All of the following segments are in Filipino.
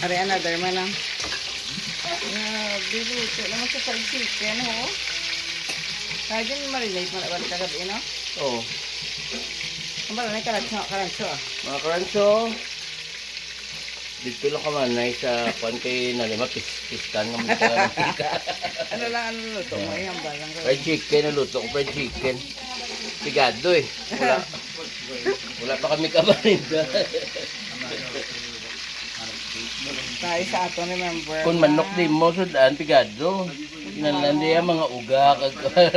Are another man lang. Biluto naman sa fried chicken, ho. Kaya dyan marinate mo na ba kagabi, no? Oo. Ang bala na karancho, ah. Mga karanso, dito lang ka man ay sa pan kay nalima, piskan ng mga Ano lang, ano luto mo? Ay, hambal lang. fried chicken, naluto ko fried chicken. Sigado eh. Wala pa kami kabarinda. Tayo sa ato, remember? Kung manok din mo, sudan, pigado. Kinalandi ang mga uga,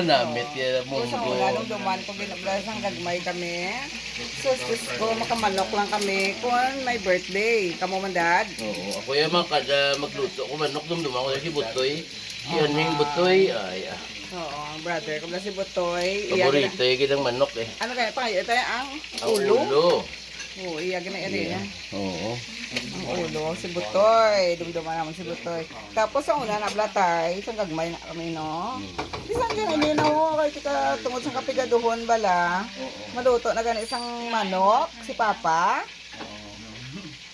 namit yan, Kung sa munggo. una, nung duman ko binablas ang gagmay kami. So, ko, makamanok lang kami. Kung may birthday, kamo man dad. Oo, ako yung mga kada magluto ko, manok dumdum ako si Butoy. Si Aning Butoy, ay, Oo, brother, kung si Butoy. paborito yung ginang manok eh. Ano kaya pa kayo? Ito ang Ang ulo. ulo. Oo, iyagin na rin. Oo. Ang ulo, si Butoy. Dumduman naman si Butoy. Tapos sa una, nablatay. Isang gagmay na kami, no? Isang dyan, hindi na ho. Kahit kita tungod sa kapigaduhon bala. Maluto na gani isang manok, si Papa.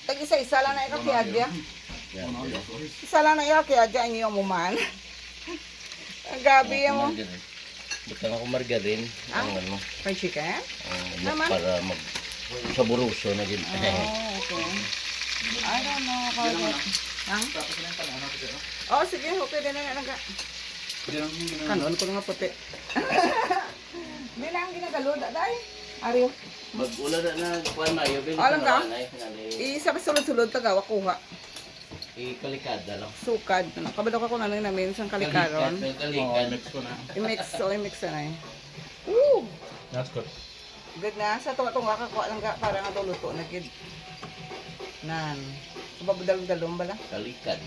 Tag-isa-isa lang na ikakiadya. Yan, sila. Isa lang na ikakiadya, ang iyong muman. Ang gabi mo. Margarine. Butang ako margarine. Ang ano, Fried chicken? manok para mag saburuso na din. Oh, okay. I don't know how that. Hang? Oh, sige, okay din na nga. Kanon ko nga puti. Hindi na ang ginagalo, daday. Ariyo. Mag-ula na kuan na yun. Alam ka? Isa pa sulod-sulod tagawa kuha. Ikalikada lang. Sukad. Kabalo ka ko na namin sang kalikaron. Kalikad. I-mix na eh. Woo! That's good. Good na. Sa tunga-tunga ka kuha lang ka para nga luto na gid. Nan. Sababudalong-dalong bala. Kalikad.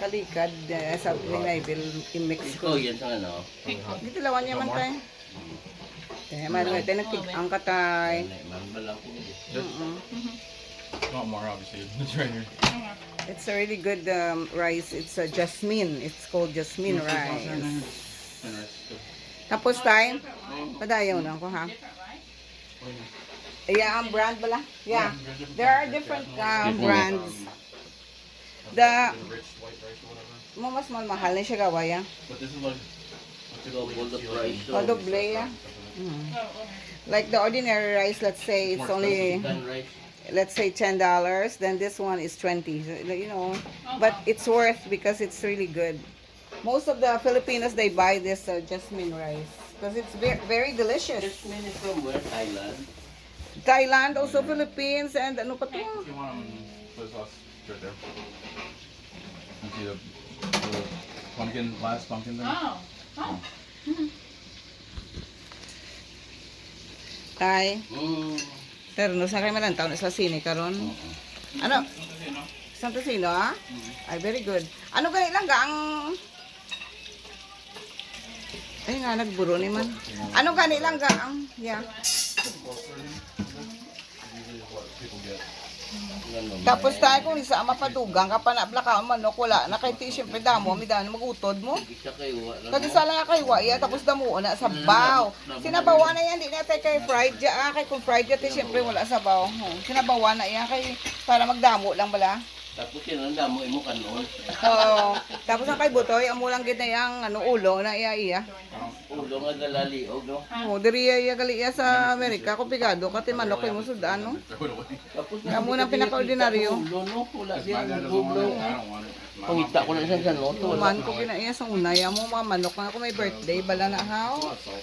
Kalikad. Sa Naiville, i-mix Ito ko. yan sa ano. Dito lawan niya man tayo. Eh, man tayo nagtig-ang katay. Mambalang ko. Not more, obviously. It's right here. It's a really good rice. It's a jasmine. It's called jasmine rice. Tapos tayo, padayaw na ko ha. Yeah, ang brand bala. Yeah. There are different brands. The mas mahal na siya gawa ya. But this is like, O doble ya. Like the ordinary rice, let's say it's only let's say $10, then this one is 20, you know, but it's worth because it's really good. Most of the Filipinos, they buy this jasmine rice because it's very delicious. Jasmine is from where? Thailand. Thailand, also Philippines, and ano pa to? if you want soy sauce, it's right there. You see the pumpkin, last pumpkin thing? Tay, pero no sa kayo malantaw na sa sine karon. Ano? Santa Sino, ah? Ay, very good. Ano ganit lang ga ang... Ay nga, nagburo ni man. Ano ganit lang ga ang... Yeah. Tapos tayo kung isa mapadugang ka pa na blaka manok wala na kay ti syempre damo mi dano magutod mo. Isa kayo. Kasi sala nga kay waya tapos damo na sa baw. Sinabawa na yan di na tay kay fried ja kay kung fried ja ti syempre wala sa baw. Sinabawa na yan kay para magdamo lang bala. Tapos yun ang damo mo kanon. Oo. Tapos ang kay Butoy amo lang gid na yang ano ulong na iya. Ulo nga dalaliog no. Oh, diri iya gali iya sa Amerika ko pigado kati manok kay mo sudan no. Throw it away. Tapos Amo nang pinaka-ordinaryo. Ulo no, wala It's my siya. dad doesn't want it. I don't want it. My mom Pangita ko na doesn't siya sa noto. Tuman ko kinaiya sa unay amo mga manok na ako may birthday bala na haw. want salt.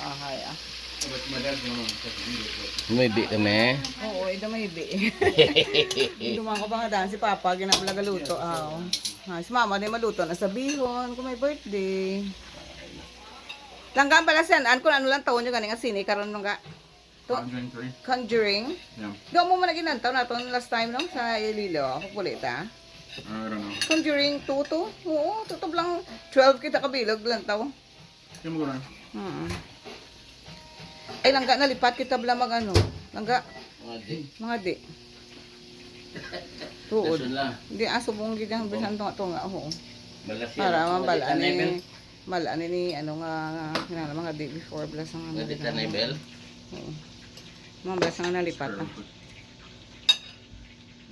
Ahay ah. But my dad's the one that doesn't eat it. May bi kami. Oo, ito may ibi. Duman ko pa nga daan si Papa, ginapalaga luto. Si Mama din maluto na sa bihon kung may birthday. Langgaan pala siyan, kung ano lang taon nyo ganing ang sine, karon nung ga. To, Conjuring 3. Conjuring. Yeah. Doon mo man naginantaw na to last time no, sa Ililo, ako kulit ha. I don't know. Conjuring 2 to? Oo, tutob lang 12 kita kabilog lang taw. Give me go down. Ay, langga na lipat kita bala mag ano. Langga, Mga di. mga di. Tuod. Kasun lang. Hindi asubong gid ang bisan tunga ho. Malas yan. Para Mga mabalaan ditanibel. ni malaan ni ano nga kinala mga day before bless ang Mga ditanibel. Oo. Mga bless ang nalipat na.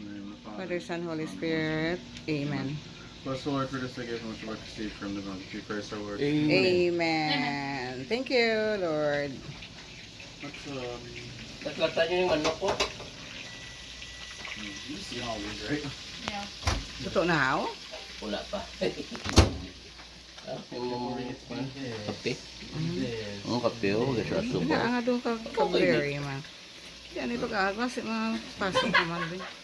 In the name of the Father, Son, Holy Spirit. Amen. Bless the Lord for this I give much about to receive from the bounty through Christ our Lord. Amen. Thank you, Lord. Let's Naglatan nyo yung manok ko. you see all these, right? Yeah. Totoo na how? Wala pa. Yung kape. Ang kape, oh. Gasa Hindi subo. nga doon ka berry man. Yan ito ka. Kasi mga pasok naman din.